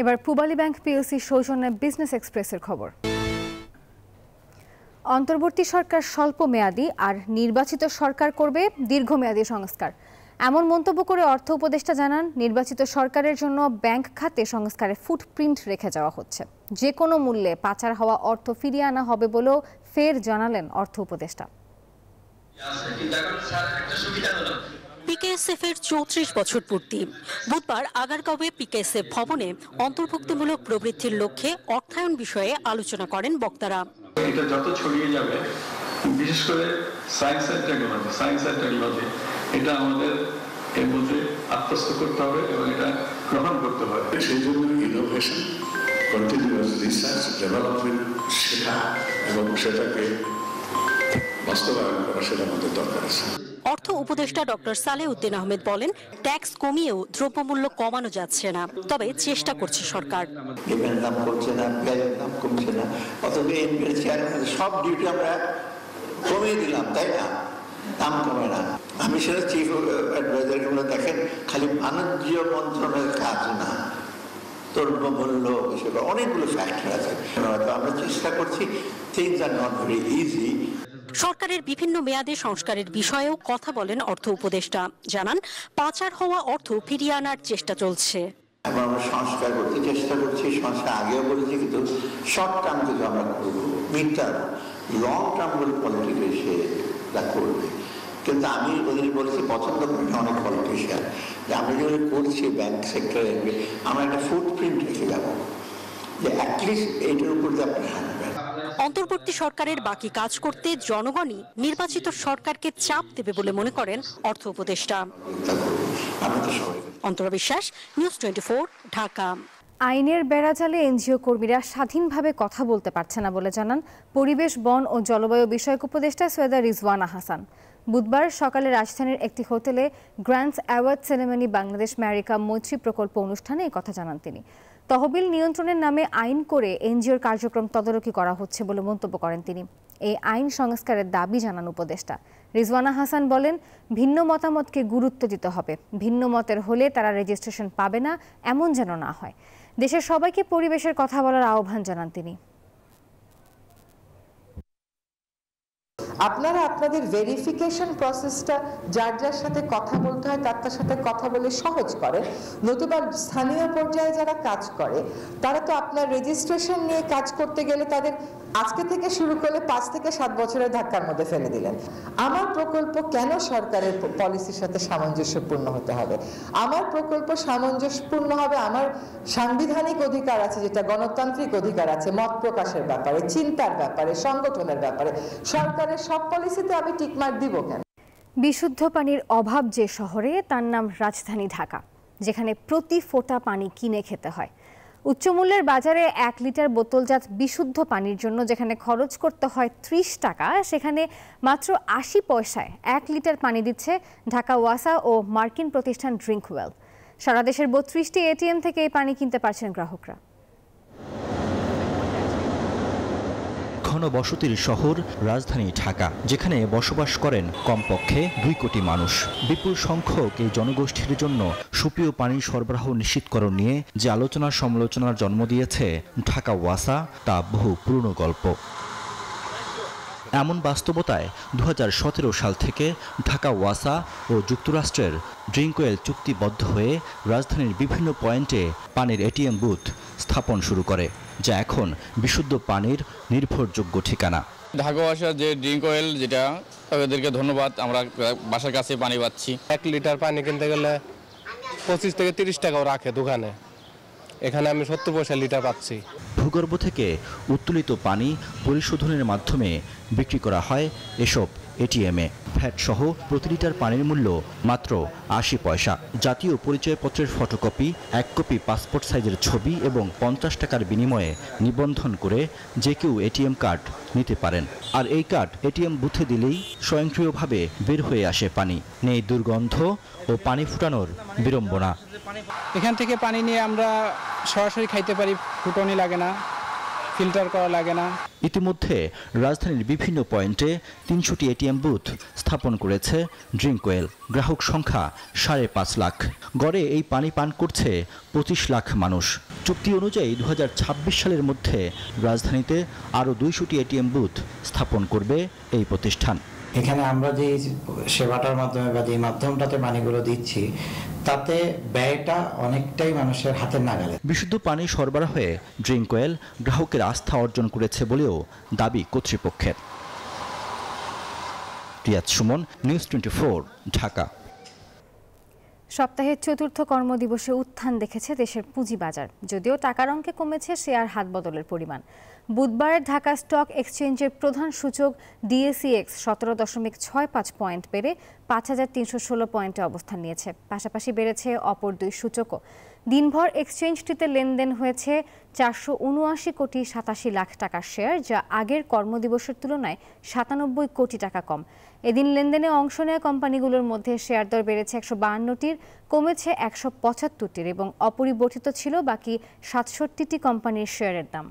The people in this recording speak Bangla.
এবার পূবালী ব্যাংক পিএলসি সৌজন্যে বিজনেস এক্সপ্রেসের খবর। অন্তর্বর্তী সরকার স্বল্প মেয়াদী আর নির্বাচিত সরকার করবে দীর্ঘমেয়াদী সংস্কার, এমন মন্তব্য করে অর্থ উপদেষ্টা জানান, নির্বাচিত সরকারের জন্য ব্যাংক খাতে সংস্কারের ফুটপ্রিন্ট রেখে যাওয়া হচ্ছে। যে কোনো মূল্যে পাচার হওয়া অর্থ ফিরিয়ে আনা হবে বলেও ফের জানালেন অর্থ উপদেষ্টা। পিকেএসএফ এর ৩৪ বছর পূর্তি। বুধবার আগারগাঁওয়ে পিকেএসএফ ভবনে অন্তর্ভুক্তিমূলক প্রবৃদ্ধির লক্ষ্যে অর্থায়ন বিষয়ে আলোচনা করেন বক্তারা। এটা যত ছড়িয়ে যাবে, বিশেষ করে সায়েন্স অ্যান্ড টেকনোলজি, এটা আমাদের এর মধ্যে আত্মস্থ করতে হবে এবং এটা গ্রহণ করতে হবে। সেই জন্য ইনোভেশন, কন্টিনিউয়াস রিসার্চ, ডেভেলপমেন্ট শেখা এবং সেটাকে বাস্তবায়ন করা, সেটা আমাদের দরকার আছে। অর্থ উপদেষ্টা ডক্টর সালেহ উদ্দিন আহমেদ বলেন, ট্যাক্স কমিয়েও দ্রব্যমূল্য কমানো যাচ্ছে না, তবে চেষ্টা করছে সরকার। ডিমের দাম কমছে না, পেঁয়াজের দাম কমছে না, অথবা সব ডিউটি আমরা কমিয়ে দিলাম, তাই না? দাম কমে না। আমি সেটা চিফ অ্যাডভাইজারগুলো দেখেন, খালি বাণিজ্য মন্ত্রণালয়ের কাজ না, দ্রব্যমূল্য সেটা অনেকগুলো ফ্যাক্টর আছে। আমরা চেষ্টা করছি, things are not very easy. সরকারের বিভিন্ন মেয়াদে সংস্কারের বিষয়েও কথা বলেন অর্থ উপদেষ্টা, জানান পাচার হওয়া অর্থ ফিরিয়ে আনার চেষ্টা চলছে। আমরা সংস্কার করতে চেষ্টা করছি, সংস্কার আগেও বলেছি, কিন্তু শর্ট টার্ম থেকে আমরা করবো, মিড টার্ম, লং টার্ম বলে পলিটিক্যাল সেটা করবে। কিন্তু আমি ওদের বলেছি, পছন্দ করি না অনেক পলিটিশিয়ান, যে আমরা যেগুলো করছি ব্যাংক সেক্টরে, আমরা একটা ফুটপ্রিন্ট রেখে যাবো, যে অ্যাটলিস্ট এইটার উপর দিয়ে আপনি হাঁটবেন। অন্তর্বর্তী সরকারের বাকি কাজ করতে জনগণই নির্বাচিত সরকারকে চাপ দেবে বলে মনে করেন অর্থ উপদেষ্টা। অন্তরা বিশ্বাস, নিউজ 24, ঢাকা। আইনের বেড়াজালে এনজিও কর্মীরা স্বাধীনভাবে কথা বলতে পারছে না বলে জানান পরিবেশ, বন ও জলবায়ু বিষয়ক উপদেষ্টা সৈয়দা রিজওয়ানা হাসান। বুধবার সকালে রাজধানীর একটি হোটেলে গ্র্যান্ডস অ্যাওয়ার্ড সেরেমনি বাংলাদেশ ম্যারিকাম মৈত্রী প্রকল্প অনুষ্ঠানে এই কথা জানান তিনি। তহবিল নিয়ন্ত্রণের নামে আইন করে এনজিওর কার্যক্রম তদারকি করা হচ্ছে বলে মন্তব্য করেন তিনি। এই আইন সংস্কারের দাবি জানান উপদেষ্টা। রিজওয়ানা হাসান বলেন, ভিন্ন মতামতকে গুরুত্ব দিতে হবে, ভিন্ন মতের হলে তারা রেজিস্ট্রেশন পাবে না, এমন যেন না হয়। দেশের সবাইকে পরিবেশের কথা বলার আহ্বান জানান তিনি। আপনারা আপনাদের ভেরিফিকেশন প্রসেসটা যার যার সাথে কথা বলতে হয় তার সাথে কথা বলে সহজ করে, নতুবা স্থানীয় পর্যায়ে যারা কাজ করে তারা তো আপনার রেজিস্ট্রেশন নিয়ে কাজ করতে গেলে তাদের আজকে থেকে শুরু করলে 5 থেকে 7 বছরের ধাক্কার মধ্যে ফেলে দিলেন। আমার প্রকল্প কেন সরকারের পলিসির সাথে সামঞ্জস্যপূর্ণ হতে হবে? আমার প্রকল্প সামঞ্জস্যপূর্ণ হবে, আমার সাংবিধানিক অধিকার আছে, যেটা গণতান্ত্রিক অধিকার আছে, মত প্রকাশের ব্যাপারে, চিন্তার ব্যাপারে, সংগঠনের ব্যাপারে। সরকারের সব পলিসিতে আমি টিকমার্ক দিব কেন? বিশুদ্ধ পানির অভাব যে শহরে, তার নাম রাজধানী ঢাকা, যেখানে প্রতি ফোঁটা পানি কিনে খেতে হয়। উচ্চমূল্যের বাজারে 1 লিটার বোতলজাত বিশুদ্ধ পানির জন্য যেখানে খরচ করতে হয় 30 টাকা, সেখানে মাত্র 80 পয়সায় 1 লিটার পানি দিচ্ছে ঢাকা ওয়াসা ও মার্কিন প্রতিষ্ঠান ড্রিঙ্কওয়েল। সারা দেশের 32টি এটিএম থেকে এই পানি কিনতে পারছেন গ্রাহকরা। ঘনবসতির শহর রাজধানী ঢাকা, যেখানে বসবাস করেন কমপক্ষে 2 কোটি মানুষ। বিপুল সংখ্যক এই জনগোষ্ঠীর জন্য সুপেয় পানি সরবরাহ নিশ্চিতকরণ নিয়ে যে আলোচনা সমালোচনার জন্ম দিয়েছে ঢাকা ওয়াসা, তা বহু পুরনো গল্প। এমন বাস্তবতায় 2017 সাল থেকে ঢাকা ওয়াসা ও যুক্তরাষ্ট্রের ড্রিঙ্কওয়েল চুক্তিবদ্ধ হয়ে রাজধানীর বিভিন্ন পয়েন্টে পানির এটিএম বুথ স্থাপন শুরু করে, যা এখন বিশুদ্ধ পানির নির্ভরযোগ্য ঠিকানা। ঢাকা ওয়াসা যে ড্রিঙ্কওয়েল, যেটা তাদেরকে ধন্যবাদ, আমরা বাসার কাছে পানি পাচ্ছি। 1 লিটার পানি কিনতে গেলে 25 থেকে 30 টাকাও রাখে দোকানে, এখানে আমি 70 পয়সা লিটার পাচ্ছি। ভূগর্ভ থেকে উত্তোলিত পানি পরিশোধনের মাধ্যমে বিক্রি করা হয় এসব এটিএমে। ভ্যাট সহ প্রতি লিটার পানির মূল্য মাত্র 80 পয়সা। জাতীয় পরিচয়পত্রের ফটোকপি, 1 কপি পাসপোর্ট সাইজের ছবি এবং 50 টাকার বিনিময়ে নিবন্ধন করে যে কেউ এটিএম কার্ড নিতে পারেন। আর এই কার্ড এটিএম বুথে দিলেই স্বয়ংক্রিয়ভাবে বের হয়ে আসে পানি। নেই দুর্গন্ধ ও পানি ফুটানোর বিড়ম্বনা। এখান থেকে পানি নিয়ে আমরা সরাসরি খাইতে পারি, ফুটনি লাগে না, ফিল্টার করা লাগে না। ইতিমধ্যে রাজধানীর বিভিন্ন পয়েন্টে ৩০০টি এটিএম বুথ স্থাপন করেছে ড্রিঙ্কওয়েল। গ্রাহক সংখ্যা ৫.৫ লাখ। গড়ে এই পানি পান করছে ২৫ লাখ মানুষ। চুক্তি অনুযায়ী ২০২৬ সালের মধ্যে রাজধানীতে আরও ২০০টি এটিএম বুথ স্থাপন করবে এই প্রতিষ্ঠান। এখানে আমরা যে সেবাটার মাধ্যমে বা যে মাধ্যমটাতে পানিগুলো দিচ্ছি তাতে ব্যয়টা অনেকটাই মানুষের হাতের নাগালে। বিশুদ্ধ পানি সরবরাহে ড্রিঙ্কওয়েল গ্রাহকের আস্থা অর্জন করেছে বলেও দাবি কর্তৃপক্ষের। রিয়াদ সুমন, নিউজ 24, ঢাকা। সপ্তাহের চতুর্থ কর্মদিবসে উত্থান দেখেছে দেশের পুঁজিবাজার। যদিও টাকার অঙ্কে কমেছে শেয়ার হাত বদলের পরিমাণ। বুধবার ঢাকা স্টক এক্সচেঞ্জের প্রধান সূচক ডিএসইএক্স 17.65 পয়েন্ট বেড়ে 5,316 পয়েন্টে অবস্থান নিয়েছে। পাশাপাশি বেড়েছে অপর দুই সূচকও। দিনভর এক্সচেঞ্জটিতে লেনদেন হয়েছে 479 কোটি 87 লাখ টাকার শেয়ার, যা আগের কর্মদিবসের তুলনায় 97 কোটি টাকা কম। এদিন লেনদেনে অংশ নেওয়া কোম্পানিগুলোর মধ্যে শেয়ার দর বেড়েছে 152টির, কমেছে 175টির এবং অপরিবর্তিত ছিল বাকি 67টি কোম্পানির শেয়ারের দাম।